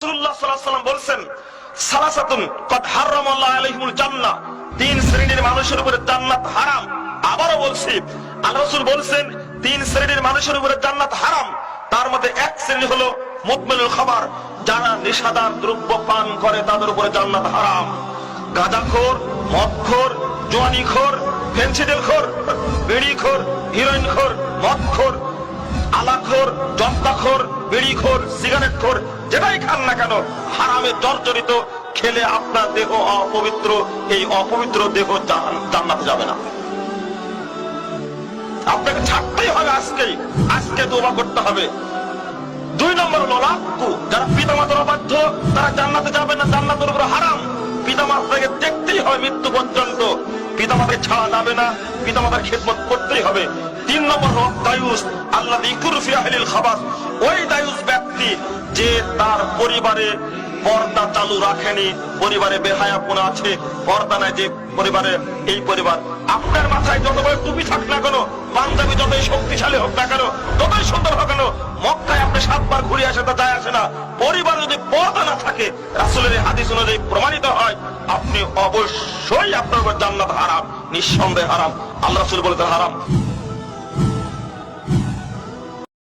রাসূলুল্লাহ সাল্লাল্লাহু আলাইহি ওয়াসাল্লাম বলেন সালাসাতুন কদ হারামাল্লাহু আলাইহিমুল জান্নাহ, তিন শ্রেণীর মানুষের উপরে জান্নাত হারাম। আবারও বলছি, আল্লাহ রাসূল বলেন তিন শ্রেণীর মানুষের উপরে জান্নাত হারাম। তার মধ্যে এক শ্রেণী হলো মুদমিনুল খাবার, যারা নেশাদার দ্রব্য পান করে তাদের উপরে জান্নাত হারাম। গাঁজাখোর, মদখোর, জোয়ানিখোর, ফেন্সিডিলখোর, বিড়িখোর, হিরোইনখোর, মদখোর, আলাখোর, জর্দাখোর, বিড়িখোর, সিগারেটখোর, যেটাই খান না কেন হারামে জর্জরিত, খেলে আপনার দেহ অপবিত্র, এই অপবিত্র দেহ জান্নাতে যাবে না। আপনাকে ছাড়তেই হবে, আজকে তওবা করতে হবে। দুই নম্বর হলো লাক্কু, যারা পিতামাতার অবাধ্য তারা জান্নাতে যাবে না, জান্নাতের উপর হারাম। পিতামাতাকে দেখতেই হবে মৃত্যু পর্যন্ত, পিতামাতাকে ছাড়া যাবে না, পিতামাতার খেদমত করতেই হবে। তিন নম্বর হলো দায়ুস আল্লাযী ইয়াকুরু ফি আহলিল খাবাস, ওই দায়ুস ব্যক্তি যে তার পরিবারে পর্দা চালু রাখেনি, পরিবারে বেহায়াপনা আছে, পর্দা নাই যে পরিবারে, এই পরিবার আপনার মাথায় যত বড় টুপি থাক না কেন, পাঞ্জাবি যতই শক্তিশালী হোক না কেন, যতই সুন্দর হোক কেন, মক্কায় আপনি 7 বার ঘুরে আসে তা যায় আসে না, পরিবার যদি পর্দা না থাকে, রাসূলের হাদিস অনুযায়ী প্রমাণিত হয়, আপনি অবশ্যই আপনার উপর জান্নাত হারাম, নিঃসন্দেহে হারাম। আল্লাহ রাসূল বলেছেন হারাম।